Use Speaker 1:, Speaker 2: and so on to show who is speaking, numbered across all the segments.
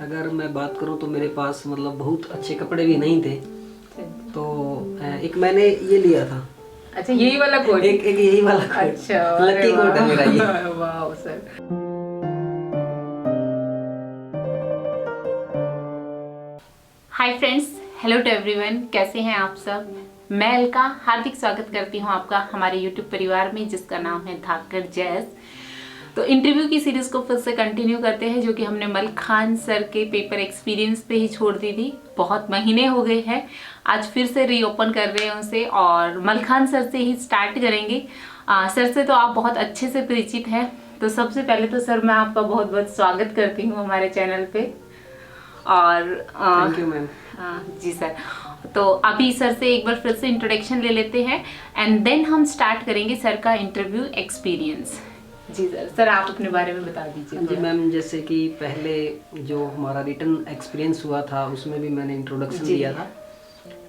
Speaker 1: अगर मैं बात करूं तो मेरे पास मतलब बहुत अच्छे कपड़े भी नहीं थे, तो एक मैंने ये लिया था।
Speaker 2: अच्छा, यही वाला कोट?
Speaker 1: एक यही वाला कोट।
Speaker 2: अच्छा,
Speaker 1: लकी कोट है मेरा ये।
Speaker 2: वाह sir. Hi friends, hello to everyone, कैसे हैं आप सब। मैं अलका हार्दिक स्वागत करती हूं आपका हमारे यूट्यूब परिवार में, जिसका नाम है धाकड़ जैज़। तो इंटरव्यू की सीरीज को फिर से कंटिन्यू करते हैं, जो कि हमने मलखान सर के पेपर एक्सपीरियंस पे ही छोड़ दी थी। बहुत महीने हो गए हैं, आज फिर से रीओपन कर रहे हैं उसे और मलखान सर से ही स्टार्ट करेंगे। सर से तो आप बहुत अच्छे से परिचित हैं, तो सबसे पहले तो सर मैं आपका बहुत बहुत स्वागत करती हूँ हमारे चैनल पे। और
Speaker 1: थैंक यू मैम।
Speaker 2: जी सर, तो अभी सर से एक बार फिर से इंट्रोडक्शन ले लेते हैं एंड देन हम स्टार्ट करेंगे सर का इंटरव्यू एक्सपीरियंस। जी सर आप अपने बारे में बता दीजिए।
Speaker 1: जी मैम, जैसे कि पहले जो हमारा रिटर्न एक्सपीरियंस हुआ था उसमें भी मैंने इंट्रोडक्शन दिया था।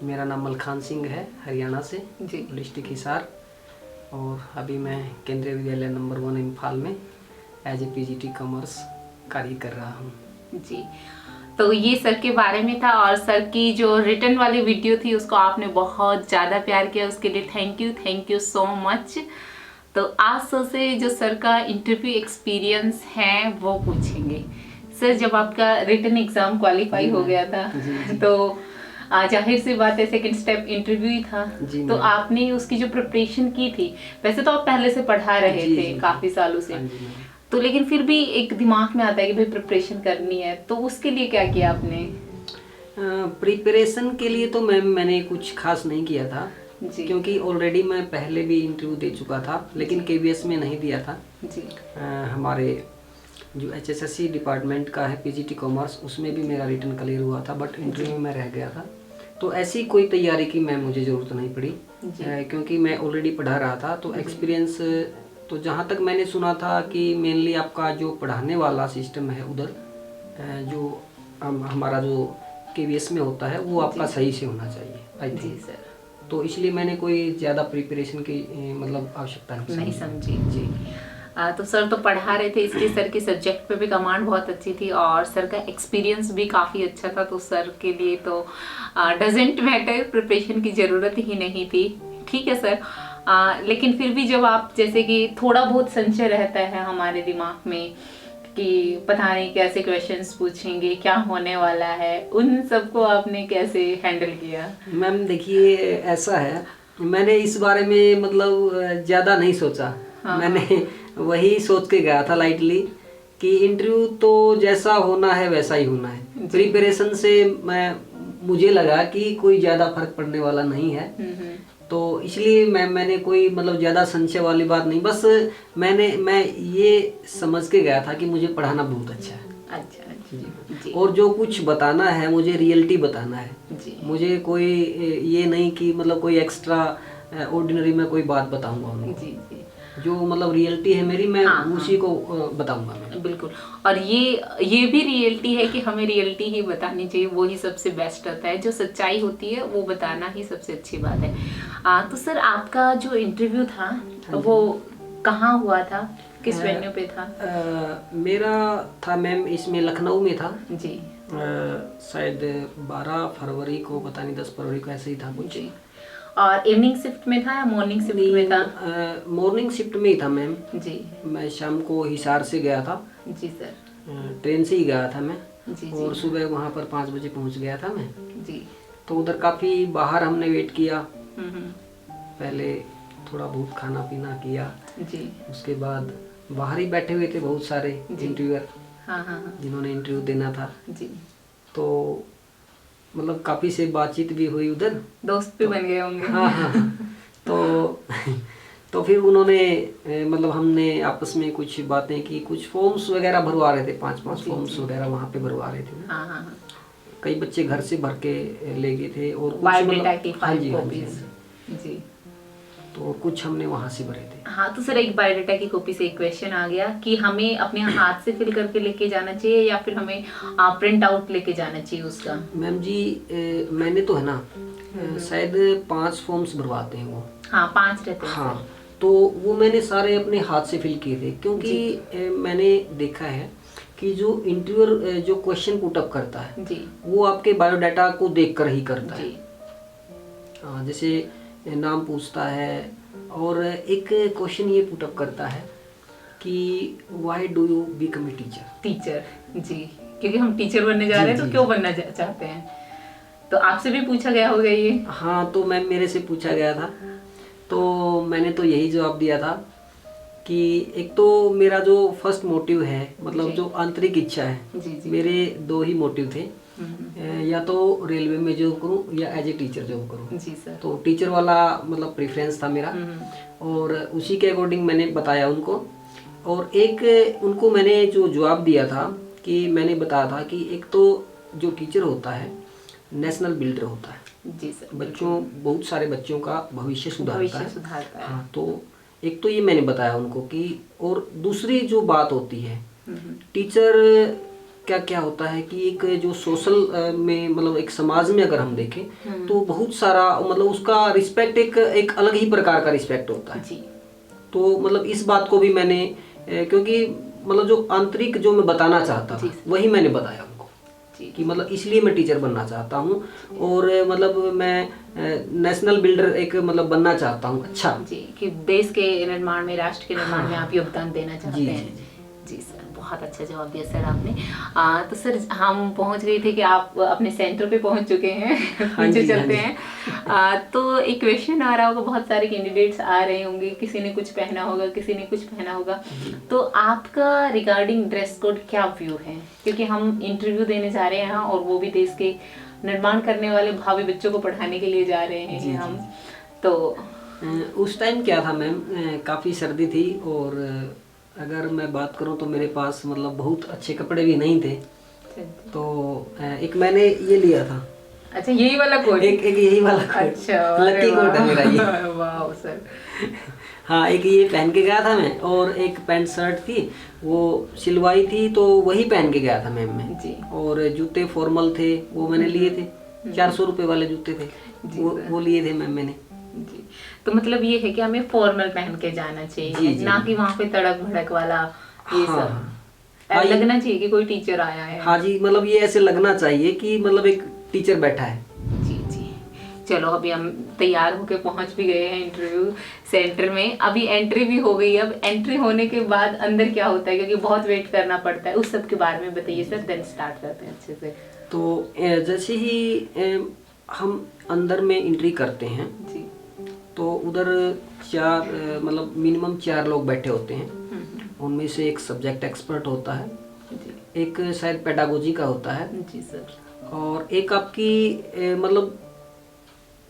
Speaker 1: मेरा नाम मलखान सिंह है, हरियाणा से, डिस्ट्रिक्ट हिसार, और अभी मैं केंद्रीय विद्यालय नंबर 1 इम्फाल में एज ए पीजीटी कॉमर्स कार्य कर रहा हूँ। जी,
Speaker 2: तो ये सर के बारे में था। और सर की जो रिटर्न वाली वीडियो थी उसको आपने बहुत ज़्यादा प्यार किया, उसके लिए थैंक यू सो मच। तो आज सर से जो सर का इंटरव्यू एक्सपीरियंस है वो पूछेंगे। सर, जब आपका रिटर्न एग्जाम क्वालिफाई हो गया था तो जाहिर सी बात है सेकंड स्टेप इंटरव्यू ही था, तो आपने उसकी जो प्रिपरेशन की थी, वैसे तो आप पहले से पढ़ा रहे थे काफ़ी सालों से, तो लेकिन फिर भी एक दिमाग में आता है कि भाई प्रिपरेशन करनी है, तो उसके लिए क्या किया आपने?
Speaker 1: प्रिपरेशन के लिए तो मैंने कुछ खास नहीं किया था जी, क्योंकि ऑलरेडी मैं पहले भी इंटरव्यू दे चुका था, लेकिन केवीएस में नहीं दिया था जी। हमारे जो एचएसएससी डिपार्टमेंट का है पीजीटी कॉमर्स, उसमें भी मेरा रिटर्न क्लियर हुआ था, बट इंटरव्यू में रह गया था। तो ऐसी कोई तैयारी की मुझे ज़रूरत नहीं पड़ी, क्योंकि मैं ऑलरेडी पढ़ा रहा था। तो एक्सपीरियंस तो जहाँ तक मैंने सुना था कि मेनली आपका जो पढ़ाने वाला सिस्टम है उधर, जो हमारा जो केवीएस में होता है वो आपका सही से होना चाहिए, आई थिंक सर। तो इसलिए मैंने कोई ज़्यादा प्रिपरेशन की मतलब आवश्यकता नहीं
Speaker 2: समझी जी। तो सर तो पढ़ा रहे थे, इसलिए सर के सब्जेक्ट पे भी कमांड बहुत अच्छी थी और सर का एक्सपीरियंस भी काफ़ी अच्छा था, तो सर के लिए तो डजेंट मैटर, प्रिपरेशन की ज़रूरत ही नहीं थी। ठीक है सर, लेकिन फिर भी जब आप, जैसे कि थोड़ा बहुत संशय रहता है हमारे दिमाग में कि पता नहीं कैसे क्वेश्चंस पूछेंगे, क्या होने वाला है, उन सबको आपने कैसे हैंडल किया?
Speaker 1: मैम देखिए, ऐसा है, मैंने इस बारे में मतलब ज़्यादा नहीं सोचा। मैंने वही सोच के गया था लाइटली कि इंटरव्यू तो जैसा होना है वैसा ही होना है। प्रिपरेशन से मुझे लगा कि कोई ज़्यादा फर्क पड़ने वाला नहीं है, तो इसलिए मैंने कोई मतलब ज़्यादा संशय वाली बात नहीं, बस मैं ये समझ के गया था कि मुझे पढ़ाना बहुत अच्छा है। अच्छा जी। और जो कुछ बताना है मुझे रियलिटी बताना है जी। मुझे कोई ये नहीं कि मतलब कोई एक्स्ट्रा ऑर्डिनरी में कोई बात बताऊंगा उनको जी। जो मतलब रियलिटी है मेरी, मैं उसी को बताऊंगा मैं। बिल्कुल,
Speaker 2: और ये भी रियलिटी है कि हमें रियलिटी ही बतानी चाहिए, वो ही सबसे बेस्ट होता है। जो सच्चाई होती है वो बताना ही सबसे अच्छी बात है। तो सर आपका जो इंटरव्यू था वो कहाँ हुआ था, किस वेन्यू पे था?
Speaker 1: मेरा था मैम इसमें लखनऊ में था
Speaker 2: जी।
Speaker 1: शायद 12 फरवरी को, पता नहीं 10 फरवरी को, ऐसे ही था कुछ।
Speaker 2: और इवनिंग शिफ्ट में था या मॉर्निंग शिफ्ट में था?
Speaker 1: मॉर्निंग शिफ्ट में ही था मैम
Speaker 2: जी।
Speaker 1: मैं शाम को हिसार से गया था
Speaker 2: जी सर।
Speaker 1: ट्रेन से ही गया था मैं
Speaker 2: जी।
Speaker 1: और सुबह वहाँ पर 5 बजे पहुँच गया था मैं
Speaker 2: जी।
Speaker 1: तो उधर काफ़ी बाहर हमने वेट किया, पहले थोड़ा बहुत खाना पीना किया जी। उसके बाद बाहर ही बैठे हुए थे बहुत सारे इंटरव्यूअर जिन्होंने इंटरव्यू देना था जी। तो मतलब काफ़ी से बातचीत भी हुई उधर,
Speaker 2: दोस्त भी बन गए होंगे।
Speaker 1: हाँ। तो फिर उन्होंने मतलब हमने आपस में कुछ बातें की, कुछ फॉर्म्स वगैरह भरवा रहे थे, 5 फॉर्म्स वगैरह वहाँ पे भरवा रहे थे। कई बच्चे घर से भर के ले गए थे और कुछ
Speaker 2: बायोडेटा की 5 कॉपीज जी।
Speaker 1: तो कुछ हमने वहाँ से भरे थे।
Speaker 2: हाँ, तो सर एक बायोडेटा की कॉपी से एक क्वेश्चन आ गया कि हमें अपने हाथ से फिल करके लेके जाना चाहिए या फिर हमें प्रिंट आउट लेके जाना चाहिए उसका?
Speaker 1: मैम जी मैंने तो है ना शायद 5 फॉर्म्स भरवाते हैं वो।
Speaker 2: हाँ 5 रहते हैं।
Speaker 1: हाँ, तो वो मैंने सारे अपने हाथ से फिल किए थे, क्योंकि मैंने देखा है कि जो इंटरव्यूअर जो क्वेश्चन पुटअप करता है
Speaker 2: जी
Speaker 1: वो आपके बायोडाटा को देखकर ही करता
Speaker 2: जी
Speaker 1: है। हाँ, जैसे नाम पूछता है और एक क्वेश्चन ये पुटअप करता है कि why do you become a teacher.
Speaker 2: Teacher जी, क्योंकि हम टीचर बनने जा रहे हैं, तो क्यों बनना चाहते हैं, तो आपसे भी पूछा गया होगा ये।
Speaker 1: हाँ, तो मैम मेरे से पूछा गया था, तो मैंने तो यही जवाब दिया था कि एक तो मेरा जो फर्स्ट मोटिव है, मतलब जो आंतरिक इच्छा है,
Speaker 2: जी
Speaker 1: मेरे 2 ही मोटिव थे, या तो रेलवे में जॉब करूं या एज ए टीचर जॉब करूं।
Speaker 2: जी सर।
Speaker 1: तो टीचर वाला मतलब प्रेफरेंस था मेरा, और उसी के अकॉर्डिंग मैंने बताया उनको। और एक उनको मैंने जो जवाब दिया था कि मैंने बताया था कि एक तो जो टीचर होता है नेशनल बिल्डर होता है।
Speaker 2: जी सर।
Speaker 1: बहुत सारे बच्चों का भविष्य सुधारता है। हाँ, तो एक तो ये मैंने बताया उनको कि, और दूसरी जो बात होती है टीचर क्या क्या होता है कि एक जो सोशल में मतलब एक समाज में अगर हम देखें तो बहुत सारा मतलब उसका रिस्पेक्ट एक अलग ही प्रकार का रिस्पेक्ट होता है
Speaker 2: जी।
Speaker 1: तो मतलब इस बात को भी मैंने क्योंकि मतलब जो आंतरिक जो मैं बताना चाहता था वही मैंने बताया उनको कि मतलब इसलिए मैं टीचर बनना चाहता हूँ, और मतलब मैं नेशनल बिल्डर एक मतलब बनना चाहता हूँ। अच्छा
Speaker 2: जी, कि देश के निर्माण में, राष्ट्र के निर्माण में आप योगदान देना चाहते हैं। जी सर, बहुत अच्छा जवाब दिया सर आपने। तो सर हम पहुंच गए थे कि आप अपने सेंटर पे पहुंच चुके हैं। पीछे चलते हैं। तो एक क्वेश्चन आ रहा होगा, बहुत सारे कैंडिडेट्स आ रहे होंगे, किसी ने कुछ पहना होगा, किसी ने कुछ पहना होगा, तो आपका रिगार्डिंग ड्रेस कोड क्या व्यू है, क्योंकि हम इंटरव्यू देने जा रहे हैं यहाँ, और वो भी देश के निर्माण करने वाले भावी बच्चों को पढ़ाने के लिए जा रहे हैं हम। तो
Speaker 1: उस टाइम क्या था मैम, काफ़ी सर्दी थी, और अगर मैं बात करूं तो मेरे पास मतलब बहुत अच्छे कपड़े भी नहीं थे, तो एक मैंने ये लिया था।
Speaker 2: अच्छा, यही वाला कोट? एक
Speaker 1: यही वाला कोट।
Speaker 2: अच्छा,
Speaker 1: लकी कोट है मेरा ये।
Speaker 2: वाह सर।
Speaker 1: हाँ, एक ये पहन के गया था मैं, और एक पैंट शर्ट थी वो सिलवाई थी तो वही पहन के गया था मैम मैं जी। और जूते फॉर्मल थे वो मैंने लिए थे, 400 रुपये वाले जूते थे वो लिए थे मैम मैंने
Speaker 2: जी। तो मतलब ये है कि हमें फॉर्मल पहन के जाना चाहिए, ना कि वहाँ पे तड़क भड़क वाला ये सब लगना चाहिए कि कोई टीचर आया है।
Speaker 1: हाँ जी, मतलब ये ऐसे लगना चाहिए कि मतलब एक टीचर बैठा है।
Speaker 2: जी जी। चलो, अभी हम तैयार होके पहुंच भी गए हैं इंटरव्यू सेंटर में, अभी एंट्री भी हो गई। अब एंट्री होने के बाद अंदर क्या होता है, क्योंकि बहुत वेट करना पड़ता है, उस सब के बारे में बताइए सर, देन स्टार्ट करते हैं अच्छे से।
Speaker 1: तो जैसे ही हम अंदर में एंट्री करते हैं जी, तो उधर 4 मतलब मिनिमम 4 लोग बैठे होते हैं। उनमें से एक सब्जेक्ट एक्सपर्ट होता है जी, एक शायद पेडागोजी का होता है जी सर, और एक आपकी मतलब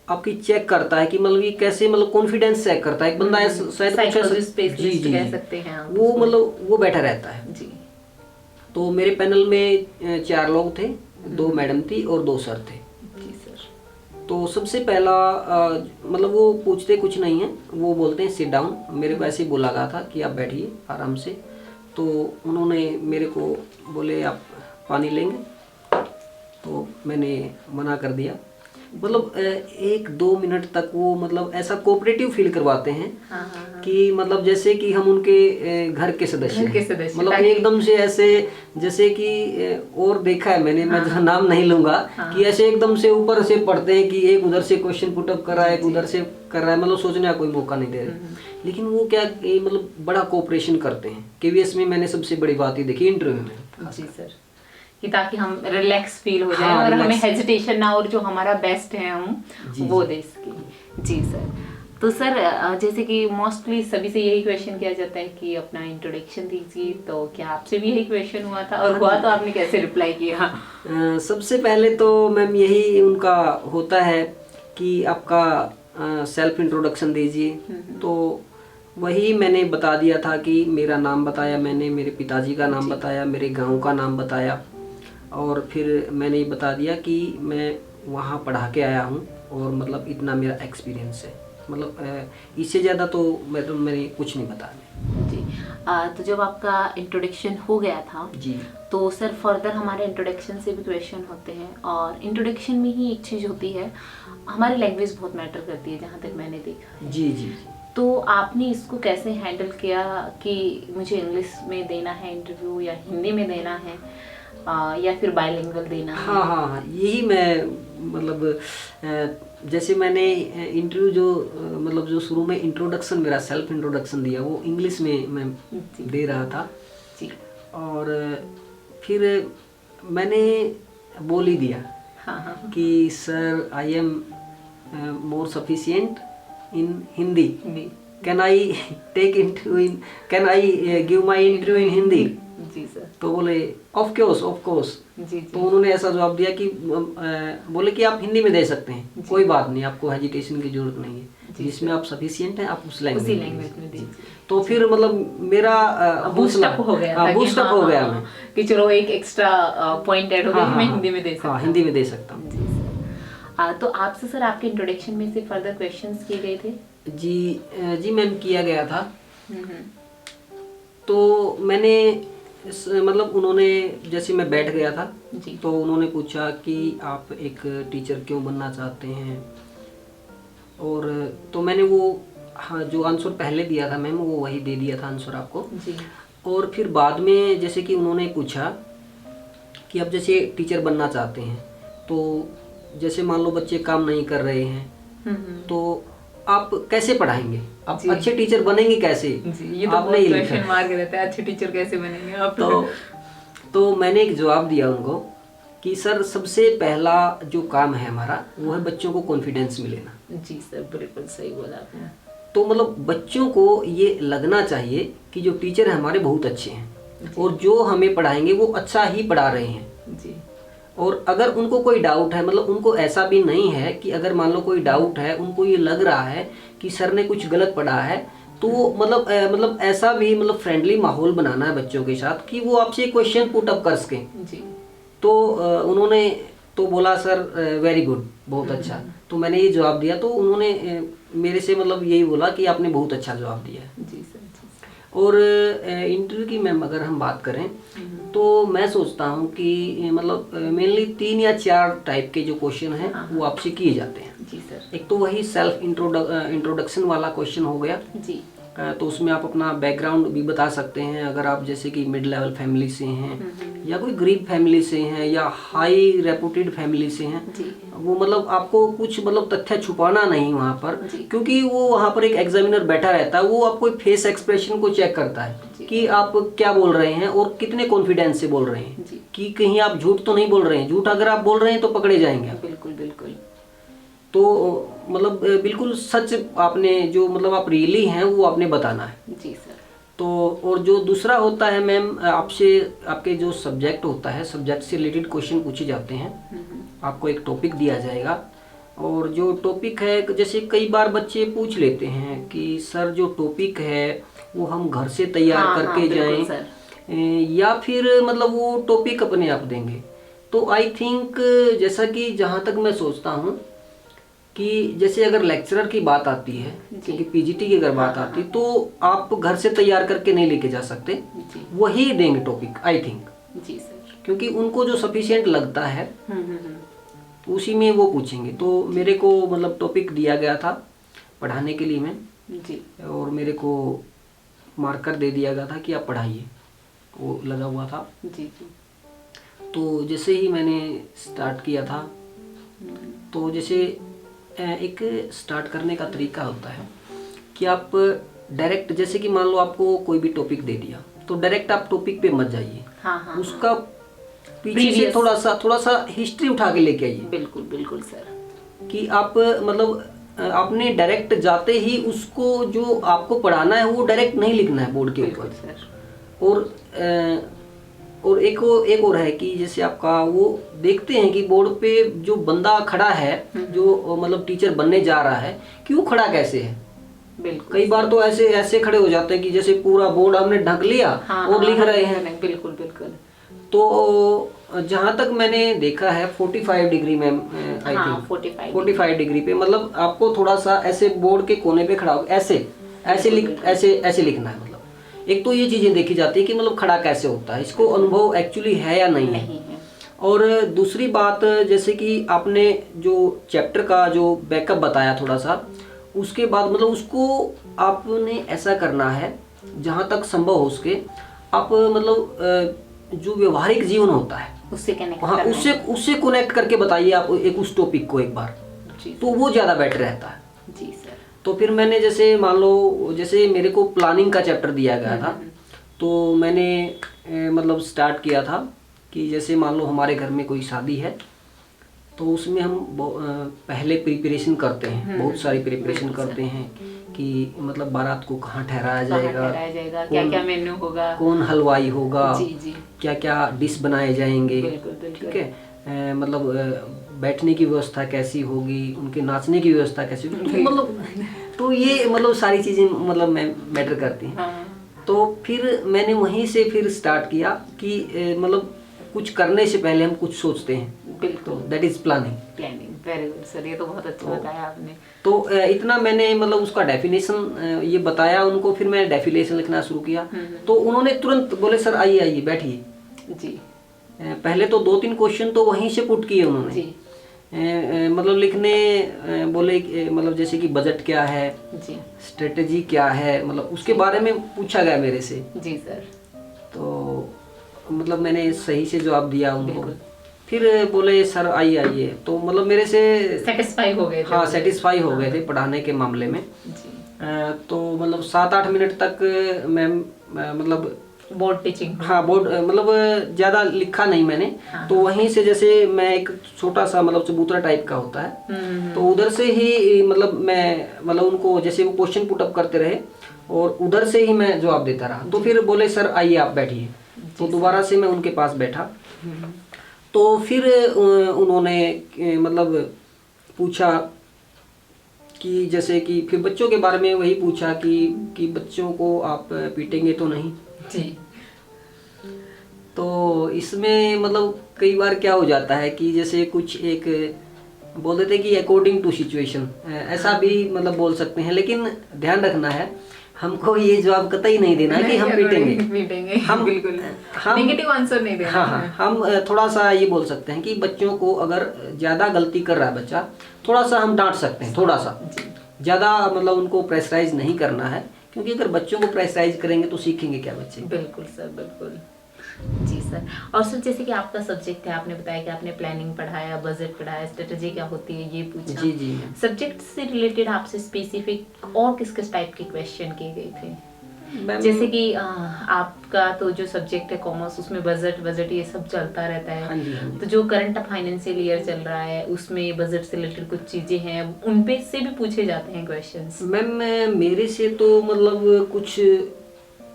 Speaker 1: आपकी चेक करता है कि मतलब ये कैसे मतलब कॉन्फिडेंस चेक करता है एक बंदा शायद
Speaker 2: स्पेशलिस्ट कह सकते हैं आप,
Speaker 1: वो मतलब वो बैठा रहता है जी। तो मेरे पैनल में 4 लोग थे, 2 मैडम थी और 2 सर थे जी सर। तो सबसे पहला मतलब वो पूछते कुछ नहीं है, वो बोलते हैं सिट डाउन। मेरे को ऐसे ही बोला गया था कि आप बैठिए आराम से, तो उन्होंने मेरे को बोले आप पानी लेंगे, तो मैंने मना कर दिया। मतलब 1-2 मिनट तक वो मतलब ऐसा कोऑपरेटिव फील करवाते हैं कि मतलब जैसे कि हम उनके घर के सदस्य मतलब एकदम से ऐसे जैसे कि और देखा है मैंने, मैं नाम नहीं लूंगा कि ऐसे एकदम से ऊपर से पढ़ते हैं कि एक उधर से क्वेश्चन पुटअप कर रहा है, एक उधर से कर रहा है, मतलब सोचने का कोई मौका नहीं दे रहे। लेकिन वो क्या मतलब बड़ा कोऑपरेशन करते हैं। KVS में मैंने सबसे बड़ी बात ही देखी इंटरव्यू में जी सर,
Speaker 2: कि ताकि हम रिलैक्स फील हो जाए और हमें हेजिटेशन ना, और जो हमारा बेस्ट है हम वो दे सके जी सर। तो सर जैसे कि मोस्टली सभी से यही क्वेश्चन किया जाता है कि अपना इंट्रोडक्शन दीजिए, तो क्या आपसे भी यही क्वेश्चन हुआ था, और हुआ तो आपने कैसे रिप्लाई किया?
Speaker 1: सबसे पहले तो मैम यही उनका होता है कि आपका सेल्फ इंट्रोडक्शन दीजिए, तो वही मैंने बता दिया था कि मेरा नाम बताया मैंने, मेरे पिताजी का नाम बताया, मेरे गांव का नाम बताया, और फिर मैंने ये बता दिया कि मैं वहाँ पढ़ा के आया हूँ और मतलब इतना मेरा एक्सपीरियंस है। मतलब इससे ज़्यादा तो मैंने कुछ नहीं बताया
Speaker 2: जी। तो जब आपका इंट्रोडक्शन हो गया था जी, तो सर फर्दर हमारे इंट्रोडक्शन से भी क्वेश्चन होते हैं, और इंट्रोडक्शन में ही एक चीज़ होती है, हमारी लैंग्वेज बहुत मैटर करती है जहाँ तक मैंने देखा है।
Speaker 1: जी जी।
Speaker 2: तो आपने इसको कैसे हैंडल किया कि मुझे इंग्लिश में देना है इंटरव्यू या हिंदी में देना है या फिर बायलिंगुअल देना है?
Speaker 1: हाँ, यही मैं मतलब जैसे मैंने इंटरव्यू जो मतलब जो शुरू में इंट्रोडक्शन, मेरा सेल्फ इंट्रोडक्शन दिया वो इंग्लिश में मैं दे रहा था
Speaker 2: जी।
Speaker 1: और फिर मैंने बोल ही दिया
Speaker 2: हाँ।
Speaker 1: कि sir I am more sufficient in Hindi, can I take interview in, can I give my interview in Hindi?
Speaker 2: जी सर।
Speaker 1: तो बोले ऑफ कोर्स।
Speaker 2: जी।
Speaker 1: तो उन्होंने ऐसा जवाब दिया कि बोले कि आप हिंदी में दे सकते हैं, कोई बात नहीं, आपको हेजिटेशन की जरूरत नहीं है, जिसमें आप सफिशिएंट हैं आप उस लैंग्वेज में दीजिए। तो फिर मतलब मेरा
Speaker 2: बूस्टअप हो गया,
Speaker 1: बूस्टअप हो गया मैं
Speaker 2: कि चलो एक एक्स्ट्रा पॉइंट ऐड हो गया, मैं हिंदी में दे सकता हूं।
Speaker 1: हाँ, हिंदी में दे सकता हूँ।
Speaker 2: तो आपसे सर आपके इंट्रोडक्शन में से फर्दर क्वेश्चंस किए गए थे?
Speaker 1: जी मैम, किया गया था। तो मैंने मतलब उन्होंने, जैसे मैं बैठ गया था
Speaker 2: जी।
Speaker 1: तो उन्होंने पूछा कि आप एक टीचर क्यों बनना चाहते हैं, और तो मैंने वो हाँ जो आंसर पहले दिया था मैम वो वही दे दिया था आंसर आपको
Speaker 2: जी।
Speaker 1: और फिर बाद में जैसे कि उन्होंने पूछा कि आप जैसे टीचर बनना चाहते हैं तो जैसे मान लो बच्चे काम नहीं कर रहे हैं तो आप कैसे पढ़ाएंगे, आप अच्छे टीचर बनेंगे कैसे?
Speaker 2: ये तो आपने क्वेश्चन मार के रहता है, अच्छे टीचर कैसे बनेंगे आप?
Speaker 1: तो मैंने एक जवाब दिया उनको कि सर सबसे पहला जो काम है हमारा वो है बच्चों को कॉन्फिडेंस मिलेना।
Speaker 2: जी सर, बिल्कुल सही बोला आपने।
Speaker 1: तो मतलब बच्चों को ये लगना चाहिए कि जो टीचर है हमारे बहुत अच्छे हैं और जो हमें पढ़ाएंगे वो अच्छा ही पढ़ा रहे हैं
Speaker 2: जी। और
Speaker 1: अगर उनको कोई डाउट है, मतलब उनको ऐसा भी नहीं है कि अगर मान लो कोई डाउट है, उनको ये लग रहा है कि सर ने कुछ गलत पढ़ा है तो मतलब ऐसा भी मतलब फ्रेंडली माहौल बनाना है बच्चों के साथ कि वो आपसे क्वेश्चन पुट अप कर सकें।
Speaker 2: जी।
Speaker 1: तो उन्होंने तो बोला सर वेरी गुड, बहुत अच्छा। तो मैंने ये जवाब दिया तो उन्होंने मेरे से मतलब यही बोला कि आपने बहुत अच्छा जवाब दिया है।
Speaker 2: जी सर।
Speaker 1: और इंटरव्यू की मैम अगर हम बात करें तो मैं सोचता हूँ कि मतलब मेनली 3 या 4 टाइप के जो क्वेश्चन हैं वो आपसे किए जाते हैं।
Speaker 2: जी सर। एक
Speaker 1: तो वही सेल्फ इंट्रोडक्शन वाला क्वेश्चन हो गया
Speaker 2: जी।
Speaker 1: तो उसमें आप अपना बैकग्राउंड भी बता सकते हैं, अगर आप जैसे कि मिड लेवल फैमिली से हैं या कोई गरीब फैमिली से हैं या हाई रेपुटेड फैमिली से हैं, वो मतलब आपको कुछ मतलब तथ्य छुपाना नहीं वहाँ पर, क्योंकि वो वहाँ पर एक एग्जामिनर बैठा रहता है, वो आपको फेस एक्सप्रेशन को चेक करता है कि आप क्या बोल रहे हैं और कितने कॉन्फिडेंस से बोल रहे हैं, कि कहीं आप झूठ तो नहीं बोल रहे हैं। झूठ अगर आप बोल रहे हैं तो पकड़े जाएंगे।
Speaker 2: बिल्कुल बिल्कुल।
Speaker 1: तो मतलब बिल्कुल सच आपने जो मतलब आप रियली हैं वो आपने बताना है।
Speaker 2: जी सर।
Speaker 1: तो और जो दूसरा होता है मैम, आपसे आपके जो सब्जेक्ट होता है, सब्जेक्ट से रिलेटेड क्वेश्चन पूछे जाते हैं। आपको एक टॉपिक दिया जाएगा और जो टॉपिक है, जैसे कई बार बच्चे पूछ लेते हैं कि सर जो टॉपिक है वो हम घर से तैयार करके जाएं या फिर मतलब वो टॉपिक अपने आप देंगे। तो आई थिंक जैसा कि जहाँ तक मैं सोचता हूँ कि जैसे अगर लेक्चरर की बात आती है, क्योंकि पीजीटी की अगर बात आती है तो आप घर से तैयार करके नहीं लेके जा सकते, वही देंगे टॉपिक आई थिंक।
Speaker 2: जी सर।
Speaker 1: क्योंकि उनको जो सफिशिएंट लगता है उसी में वो पूछेंगे। तो मेरे को मतलब टॉपिक दिया गया था पढ़ाने के लिए मैं
Speaker 2: जी,
Speaker 1: और मेरे को मार्कर दे दिया गया था कि आप पढ़ाइए, वो लगा हुआ था।
Speaker 2: जी जी।
Speaker 1: तो जैसे ही मैंने स्टार्ट किया था तो जैसे एक स्टार्ट करने का तरीका होता है कि आप डायरेक्ट, जैसे कि मान लो आपको कोई भी टॉपिक दे दिया तो डायरेक्ट आप टॉपिक पे मत जाइए। उसका पीछे से थोड़ा सा हिस्ट्री उठा के लेके आइए।
Speaker 2: बिल्कुल बिल्कुल सर। कि
Speaker 1: आप मतलब आपने डायरेक्ट जाते ही उसको जो आपको पढ़ाना है वो डायरेक्ट नहीं लिखना है बोर्ड के ऊपर। और एक और है कि जैसे आपका वो देखते हैं कि बोर्ड पे जो बंदा खड़ा है, जो मतलब टीचर बनने जा रहा है, कि वो खड़ा कैसे है।
Speaker 2: बिल्कुल।
Speaker 1: कई बार तो ऐसे खड़े हो जाते हैं कि जैसे पूरा बोर्ड हमने ढक लिया और लिख रहे हैं।
Speaker 2: बिल्कुल बिल्कुल।
Speaker 1: तो जहाँ तक मैंने देखा है 45 डिग्री में आई थिंक 45 डिग्री पे, मतलब आपको थोड़ा सा ऐसे बोर्ड के कोने पे खड़ा हो ऐसे लिखना है। मतलब एक तो ये चीजें देखी जाती है कि मतलब खड़ा कैसे होता है, इसको अनुभव एक्चुअली है या नहीं है। और दूसरी बात, जैसे कि आपने जो चैप्टर का जो बैकअप बताया थोड़ा सा, उसके बाद मतलब उसको आपने ऐसा करना है जहाँ तक संभव हो उसके, आप मतलब जो व्यवहारिक जीवन होता है
Speaker 2: उससे कनेक्ट
Speaker 1: हाँ उससे कनेक्ट करके बताइए आप एक उस टॉपिक को एक बार, तो वो ज़्यादा बेटर रहता है।
Speaker 2: जी सर।
Speaker 1: तो फिर मैंने जैसे मान लो जैसे मेरे को प्लानिंग का चैप्टर दिया गया था, तो मैंने मतलब स्टार्ट किया था कि जैसे मान लो हमारे घर में कोई शादी है तो उसमें हम पहले प्रिपरेशन करते हैं, बहुत सारी प्रिपरेशन करते हैं कि मतलब बारात को कहाँ ठहराया जाएगा,
Speaker 2: क्या क्या मेन्यू होगा,
Speaker 1: कौन हलवाई होगा,
Speaker 2: जी जी,
Speaker 1: क्या क्या डिश बनाए जाएंगे,
Speaker 2: बिल्कुल
Speaker 1: ठीक है, मतलब बैठने की व्यवस्था कैसी होगी, उनके नाचने की व्यवस्था कैसी होगी, तो मतलब तो ये मतलब सारी चीज़ें मतलब मैटर करती हैं।
Speaker 2: हाँ।
Speaker 1: तो फिर मैंने वहीं से फिर स्टार्ट किया कि मतलब कुछ करने से पहले हम कुछ सोचते हैं,
Speaker 2: बिल्कुल,
Speaker 1: that is planning.
Speaker 2: Very good sir, ये तो बहुत अच्छा बताया आपने।
Speaker 1: तो इतना मैंने मतलब उसका डेफिनेशन ये बताया उनको, फिर मैं डेफिनेशन लिखना शुरू किया, तो उन्होंने तुरंत बोले सर आइए आइए बैठिए
Speaker 2: जी।
Speaker 1: पहले तो 2-3 क्वेश्चन तो वहीं से पुट किए उन्होंने
Speaker 2: जी।
Speaker 1: मतलब लिखने बोले मतलब जैसे कि बजट क्या है
Speaker 2: जी,
Speaker 1: स्ट्रेटेजी क्या है, मतलब उसके बारे में पूछा गया मेरे से।
Speaker 2: जी सर।
Speaker 1: तो मतलब मैंने सही से जवाब दिया उनको, फिर बोले सर आइए आइए, तो मतलब मेरे से
Speaker 2: सेटिस्फाई हो गए थे।
Speaker 1: हाँ सेटिस्फाई हो गए थे पढ़ाने के मामले में
Speaker 2: जी।
Speaker 1: तो मतलब 7-8 मिनट तक मैम मतलब
Speaker 2: बोर्ड टीचिंग,
Speaker 1: हाँ बोर्ड मतलब ज़्यादा लिखा नहीं मैंने, तो वहीं से जैसे मैं एक छोटा सा मतलब चबूतरा टाइप का होता है, तो उधर से ही मतलब मैं मतलब उनको जैसे वो क्वेश्चन पुटअप करते रहे और उधर से ही मैं जवाब देता रहा। तो फिर बोले सर आइए आप बैठिए, तो दोबारा से मैं उनके पास बैठा, तो फिर उन्होंने मतलब पूछा कि जैसे कि फिर बच्चों के बारे में वही पूछा कि बच्चों को आप पीटेंगे तो नहीं
Speaker 2: जी।
Speaker 1: तो इसमें मतलब कई बार क्या हो जाता है कि जैसे कुछ एक बोल देते हैं कि अकॉर्डिंग टू सिचुएशन, ऐसा भी मतलब बोल सकते हैं, लेकिन ध्यान रखना है हमको ये जवाब कतई नहीं देना है कि हम पीटेंगे, हम
Speaker 2: बिल्कुल नेगेटिव आंसर नहीं देना।
Speaker 1: हाँ हम थोड़ा सा ये बोल सकते हैं कि बच्चों को अगर ज़्यादा गलती कर रहा है बच्चा, थोड़ा सा हम डांट सकते हैं, थोड़ा सा ज़्यादा मतलब उनको प्रेशराइज नहीं करना है, क्योंकि अगर बच्चों को प्रेशराइज करेंगे तो सीखेंगे क्या बच्चे।
Speaker 2: बिल्कुल सर, बिल्कुल। जी सर। और सर जैसे कि आपका सब्जेक्ट है, आपने बताया कि आपने प्लानिंग पढ़ाया, बजट पढ़ाया, स्ट्रेटजी क्या होती है ये पूछा।
Speaker 1: जी जी।
Speaker 2: सब्जेक्ट से रिलेटेड आपसे स्पेसिफिक और किस किस टाइप के क्वेश्चन किए गए थे? जैसे कि आपका तो जो सब्जेक्ट है कॉमर्स, उसमें बजट ये सब चलता रहता है।
Speaker 1: हाँ जी, हाँ जी।
Speaker 2: तो जो करंट फाइनेंशियल ईयर चल रहा है उसमें बजट से रिलेटेड कुछ चीजें हैं, उन पे से भी पूछे जाते हैं क्वेश्चंस?
Speaker 1: मैम मेरे से तो मतलब कुछ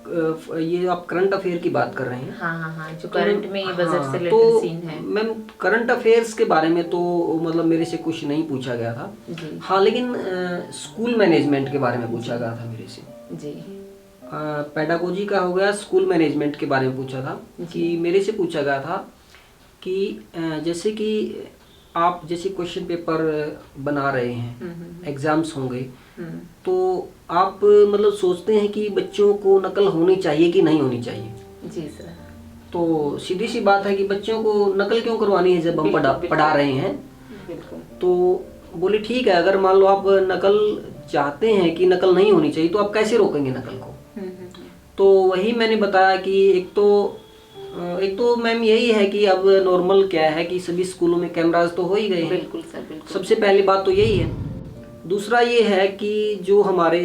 Speaker 1: ये आप करंट अफेयर की बात कर रहे हैं?
Speaker 2: हाँ, जो करंट में बजट से
Speaker 1: हाँ,
Speaker 2: रिलेटेड सीन है।
Speaker 1: मैम करंट अफेयर्स के बारे में तो मतलब मेरे से कुछ नहीं पूछा गया था
Speaker 2: जी।
Speaker 1: हाँ, लेकिन स्कूल मैनेजमेंट के बारे में पूछा गया था मेरे से।
Speaker 2: जी।
Speaker 1: पेडागोजी का हो गया, स्कूल मैनेजमेंट के बारे में पूछा था कि मेरे से पूछा गया था कि जैसे कि आप जैसे क्वेश्चन पेपर बना रहे हैं, एग्जाम्स होंगे, तो आप मतलब सोचते हैं कि बच्चों को नकल होनी चाहिए कि नहीं होनी चाहिए?
Speaker 2: जी सर।
Speaker 1: तो सीधी सी बात है कि बच्चों को नकल क्यों करवानी है जब हम पढ़ा रहे हैं।
Speaker 2: बिल्कुल।
Speaker 1: तो बोले ठीक है, अगर मान लो आप नकल चाहते हैं कि नकल नहीं होनी चाहिए, तो आप कैसे रोकेंगे नकल को? तो वही मैंने बताया कि एक तो मैम यही है कि अब नॉर्मल क्या है कि सभी स्कूलों में कैमरास तो हो ही गए हैं।
Speaker 2: बिल्कुल सर, बिल्कुल।
Speaker 1: सबसे पहली बात तो यही है। दूसरा ये है कि जो हमारे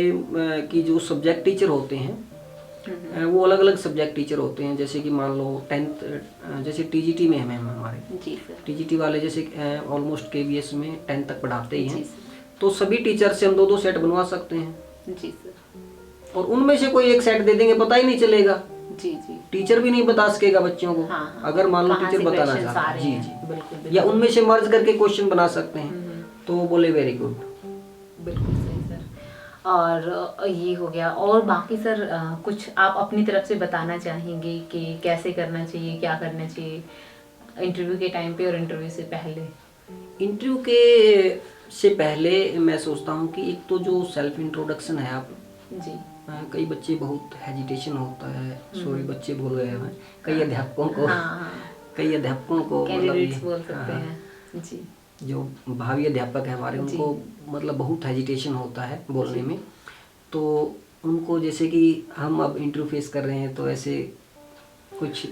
Speaker 1: की जो सब्जेक्ट टीचर होते हैं वो अलग अलग सब्जेक्ट टीचर होते हैं। जैसे कि मान लो 10th जैसे टीजीटी में है मैम हमारे,
Speaker 2: जी सर।
Speaker 1: टीजीटी वाले जैसे ऑलमोस्ट केवीएस में 10th तक पढ़ाते ही हैं,
Speaker 2: जी सर।
Speaker 1: तो सभी टीचर से हम 2-2 सेट बनवा सकते हैं,
Speaker 2: जी सर।
Speaker 1: और उनमें से कोई एक सेट दे देंगे, पता ही नहीं चलेगा।
Speaker 2: जी जी।
Speaker 1: टीचर भी नहीं बता सकेगा बच्चों को।
Speaker 2: हाँ,
Speaker 1: अगर मान लो
Speaker 2: कहाँ
Speaker 1: टीचर
Speaker 2: से
Speaker 1: बताना
Speaker 2: questions
Speaker 1: चाहता
Speaker 2: आ
Speaker 1: है,
Speaker 2: रहे
Speaker 1: जी
Speaker 2: हैं।
Speaker 1: जी,
Speaker 2: बिल्कुल।
Speaker 1: या उनमें से मर्ज करके क्वेश्चन बना सकते हैं, तो वो बोले वेरी गुड।
Speaker 2: बिल्कुल सही सर। और ये हो गया, और बाकी सर कुछ आप अपनी तरफ से बताना चाहेंगे कि कैसे करना चाहिए, क्या करना चाहिए इंटरव्यू के टाइम पे और इंटरव्यू से पहले?
Speaker 1: इंटरव्यू के से पहले मैं सोचता हूँ कि एक तो जो सेल्फ इंट्रोडक्शन है आप,
Speaker 2: जी।
Speaker 1: कई बच्चे बहुत हेजिटेशन होता है, सॉरी बच्चे बोल गए हैं, कई अध्यापकों को
Speaker 2: हाँ,
Speaker 1: कई अध्यापकों को मतलब
Speaker 2: कैंडिडेट्स बोल सकते हैं। जी।
Speaker 1: जो भावी अध्यापक है हमारे, उनको मतलब बहुत हेजिटेशन होता है बोलने में। तो उनको जैसे कि हम अब इंटरव्यू फेस कर रहे हैं, तो ऐसे कुछ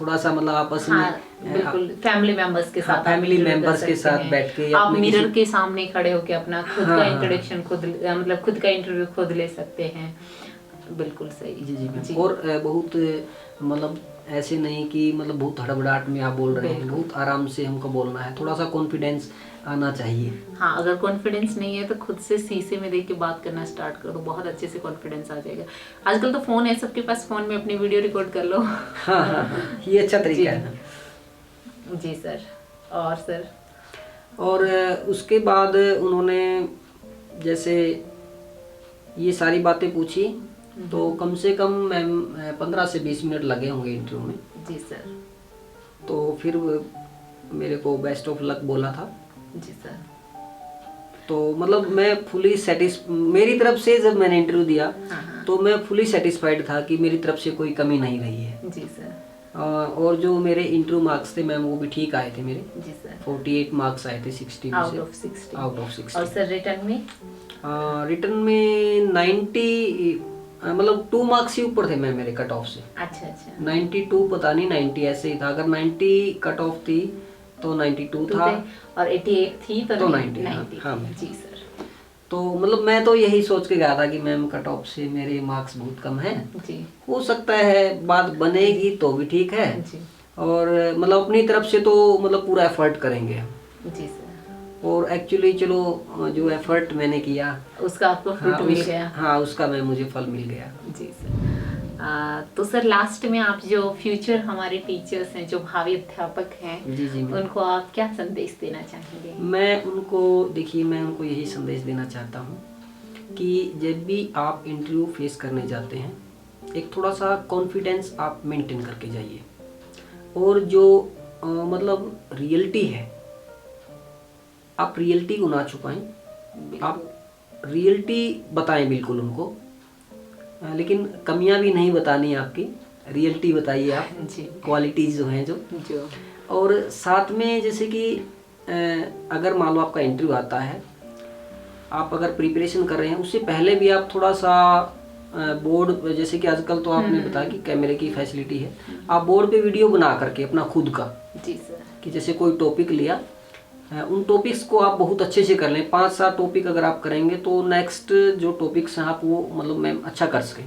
Speaker 1: थोड़ा सा मतलब आपस में
Speaker 2: बिल्कुल फैमिली मेंबर्स के साथ,
Speaker 1: फैमिली मेंबर्स के साथ बैठ के
Speaker 2: आप मिरर के सामने खड़े होकर अपना खुद का इंट्रोडक्शन खुद मतलब खुद का इंटरव्यू खुद ले सकते हैं। बिल्कुल सही।
Speaker 1: जी। और बहुत मतलब ऐसे नहीं कि मतलब बहुत हड़बड़ाहट में आप बोल रहे हैं, बहुत आराम से हमको बोलना है, थोड़ा सा कॉन्फिडेंस आना चाहिए।
Speaker 2: हाँ, अगर कॉन्फिडेंस नहीं है तो खुद से शीशे में देख के बात करना स्टार्ट करो, बहुत अच्छे से कॉन्फिडेंस आ जाएगा। आजकल तो फोन है सबके पास, फोन में अपनी वीडियो रिकॉर्ड कर लो।
Speaker 1: हाँ, ये अच्छा तरीका है।
Speaker 2: जी सर। और सर,
Speaker 1: और उसके बाद उन्होंने जैसे ये सारी बातें पूछी, तो कम से कम मैम 15 से 20 मिनट लगे होंगे इंटरव्यू में।
Speaker 2: जी सर।
Speaker 1: तो फिर मेरे को बेस्ट ऑफ लक बोला था।
Speaker 2: जी सर।
Speaker 1: तो मतलब मैं फुली मेरी तरफ से जब मैंने इंटरव्यू दिया, तो मैं फुली सेटिस्फाइड था कि मेरी तरफ से कोई कमी नहीं रही है।
Speaker 2: जी सर।
Speaker 1: और जो मेरे इंटरव्यू मार्क्स थे मैम, वो भी ठीक आए थे मेरे।
Speaker 2: जी सर।
Speaker 1: 48 मार्क्स आए थे 60 में से, आउट ऑफ 60।
Speaker 2: और सर रिटर्न में?
Speaker 1: रिटर्न में 90 मतलब 2 मार्क्स ही ऊपर थे मैम मेरे कट ऑफ से।
Speaker 2: अच्छा।
Speaker 1: 92 पता नहीं 90 ऐसे ही था। अगर 90 कट ऑफ थी तो 92 था,
Speaker 2: और 88 थी तो 90।
Speaker 1: हाँ।
Speaker 2: जी सर।
Speaker 1: तो मतलब मैं तो यही सोच के गया था कि मैम कट ऑफ से मेरे मार्क्स बहुत कम हैं,
Speaker 2: जी,
Speaker 1: हो सकता है बात बनेगी तो भी ठीक है
Speaker 2: जी।
Speaker 1: और मतलब अपनी तरफ से तो मतलब पूरा एफर्ट करेंगे।
Speaker 2: जी सर।
Speaker 1: और एक्चुअली चलो जो एफर्ट मैंने किया
Speaker 2: उसका आपको फ्रूट मिल गया।
Speaker 1: हाँ, उसका मुझे फल मिल गया।
Speaker 2: जी सर। तो सर लास्ट में आप जो फ्यूचर हमारे टीचर्स हैं, जो भावी अध्यापक हैं,
Speaker 1: जी
Speaker 2: उनको आप क्या संदेश देना चाहेंगे?
Speaker 1: मैं उनको यही संदेश देना चाहता हूँ कि जब भी आप इंटरव्यू फेस करने जाते हैं, एक थोड़ा सा कॉन्फिडेंस आप मेंटेन करके जाइए। और जो मतलब रियलिटी है, आप रियलिटी को ना छुपाएं, आप रियलिटी बताएं बिल्कुल उनको, लेकिन कमियां भी नहीं बतानी आपकी, रियलिटी बताइए आप, क्वालिटीज जो हैं जो। और साथ में जैसे कि अगर मान लो आपका इंटरव्यू आता है, आप अगर प्रिपरेशन कर रहे हैं, उससे पहले भी आप थोड़ा सा बोर्ड, जैसे कि आजकल तो आपने बताया कि कैमरे की फैसिलिटी है, आप बोर्ड पे वीडियो बना करके अपना खुद का,
Speaker 2: जी सर,
Speaker 1: कि जैसे कोई टॉपिक लिया, उन टॉपिक्स को आप बहुत अच्छे से कर लें। 5-7 टॉपिक अगर आप करेंगे तो नेक्स्ट जो टॉपिक्स हैं आप वो मतलब मैम अच्छा कर सकें।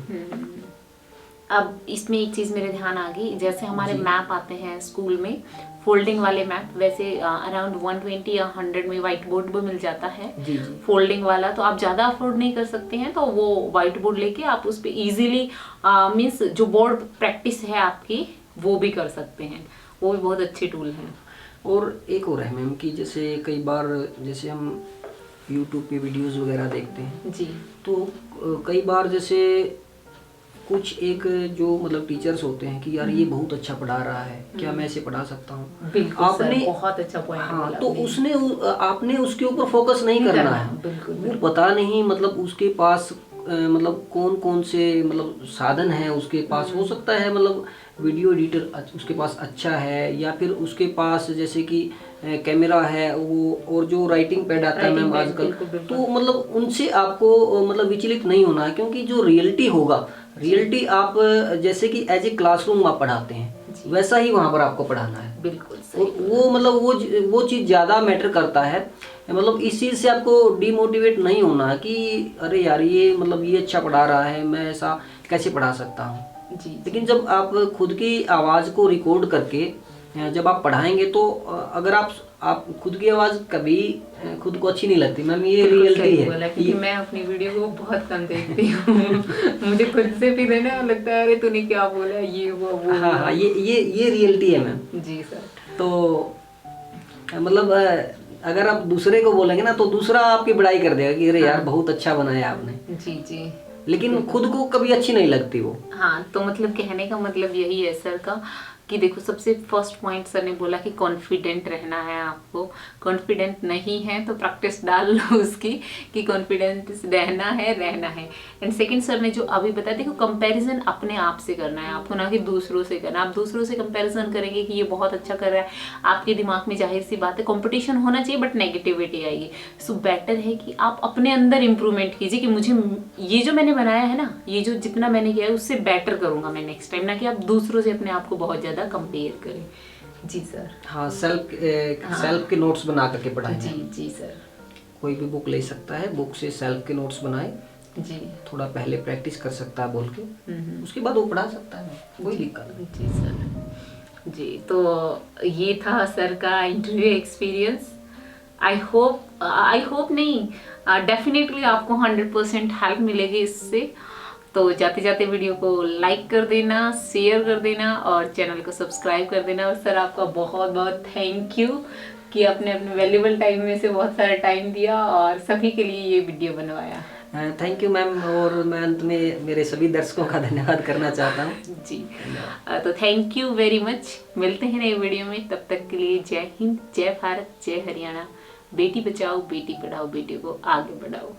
Speaker 2: अब इसमें एक चीज़ मेरे ध्यान आ गई, जैसे हमारे मैप आते हैं स्कूल में, फोल्डिंग वाले मैप, वैसे अराउंड 120 या 100 में व्हाइट बोर्ड भी मिल जाता है।
Speaker 1: जी।
Speaker 2: फोल्डिंग वाला तो आप ज़्यादा अफोर्ड नहीं कर सकते हैं, तो वो व्हाइट बोर्ड लेके आप उस पर ईजिली मीन्स जो बोर्ड प्रैक्टिस है आपकी वो भी कर सकते हैं, वो भी बहुत अच्छी टूल है।
Speaker 1: और एक और है मैम कि जैसे कई बार जैसे हम यूट्यूब पे वीडियोस वगैरह देखते हैं
Speaker 2: जी, तो
Speaker 1: कई बार जैसे कुछ एक जो मतलब टीचर्स होते हैं कि यार ये बहुत अच्छा पढ़ा रहा है, क्या मैं इसे पढ़ा सकता हूँ।
Speaker 2: बिल्कुल
Speaker 1: आपने
Speaker 2: सर, बहुत अच्छा पॉइंट
Speaker 1: हाँ, तो आपने उसके ऊपर फोकस नहीं करना है।
Speaker 2: बिल्कुल,
Speaker 1: वो पता नहीं मतलब उसके पास मतलब कौन कौन से मतलब साधन है उसके पास, हो सकता है मतलब वीडियो एडिटर उसके पास अच्छा है, या फिर उसके पास जैसे कि कैमरा है वो, और जो राइटिंग पैड आता है मैम आजकल, तो मतलब उनसे आपको मतलब विचलित नहीं होना है, क्योंकि जो रियलिटी होगा, रियलिटी आप जैसे कि एज ए क्लासरूम आप पढ़ाते हैं वैसा ही वहाँ पर आपको पढ़ाना है।
Speaker 2: बिल्कुल सही।
Speaker 1: वो मतलब वो चीज़ ज़्यादा मैटर करता है। मतलब इस चीज़ से आपको डिमोटिवेट नहीं होना कि अरे यार ये मतलब ये अच्छा पढ़ा रहा है, मैं ऐसा कैसे पढ़ा सकता हूँ।
Speaker 2: जी।
Speaker 1: लेकिन जब आप खुद की आवाज़ को रिकॉर्ड करके जब आप पढ़ाएंगे, तो अगर आप खुद की आवाज़ कभी खुद को अच्छी नहीं लगती मैम, ये रियलिटी है।
Speaker 2: क्योंकि मैं अपनी वीडियो को बहुत कम देखती हूँ मुझे खुद से भी देना लगता है, अरे तूने क्या बोला, ये वो।
Speaker 1: हाँ, ये रियलिटी है मैम।
Speaker 2: जी सर।
Speaker 1: तो मतलब अगर आप दूसरे को बोलेंगे ना, तो दूसरा आपकी बड़ाई कर देगा कि अरे यार बहुत अच्छा बनाया आपने।
Speaker 2: जी।
Speaker 1: लेकिन खुद को कभी अच्छी नहीं लगती वो।
Speaker 2: हाँ, तो मतलब कहने का मतलब यही है सर का कि देखो सबसे फर्स्ट पॉइंट सर ने बोला कि कॉन्फिडेंट रहना है आपको। कॉन्फिडेंट नहीं है तो प्रैक्टिस डाल लो उसकी कि कॉन्फिडेंट रहना है। एंड सेकंड सर ने जो अभी बताया, देखो कंपैरिजन अपने आप से करना है आपको, ना कि दूसरों से करना। आप दूसरों से कंपैरिजन करेंगे कि ये बहुत अच्छा कर रहा है, आपके दिमाग में जाहिर सी बात है कंपटीशन होना चाहिए बट नेगेटिविटी आएगी। सो बेटर है कि आप अपने अंदर इंप्रूवमेंट कीजिए कि मुझे ये जो मैंने बनाया है ना, ये जो जितना मैंने किया है उससे बेटर करूंगा मैं नेक्स्ट टाइम, ना कि आप दूसरों से अपने आप को बहुत ज्यादा कंपेयर करें। जी सर।
Speaker 1: हाँ, सेल्फ के नोट्स बना करके पढ़ाएं।
Speaker 2: जी सर।
Speaker 1: कोई भी बुक ले सकता है, बुक से सेल्फ के नोट्स बनाए
Speaker 2: जी।
Speaker 1: थोड़ा पहले प्रैक्टिस कर सकता है बोल के, उसके बाद वो पढ़ा सकता है, कोई दिक्कत नहीं।
Speaker 2: जी सर। जी, तो ये था सर का इंटरव्यू एक्सपीरियंस। आई होप नहीं, डेफिनेटली आपको 100% हेल्प मिलेगी इससे। तो जाते जाते वीडियो को लाइक कर देना, शेयर कर देना और चैनल को सब्सक्राइब कर देना। और सर आपका बहुत बहुत थैंक यू कि आपने अपने वैल्यूबल टाइम में से बहुत सारा टाइम दिया और सभी के लिए ये वीडियो बनवाया।
Speaker 1: थैंक यू मैम, और मैं अंत में मेरे सभी दर्शकों का धन्यवाद करना चाहता हूँ।
Speaker 2: जी, तो थैंक यू वेरी मच। मिलते हैं नए वीडियो में, तब तक के लिए जय हिंद, जय भारत, जय हरियाणा। बेटी बचाओ, बेटी पढ़ाओ, बेटी को आगे बढ़ाओ।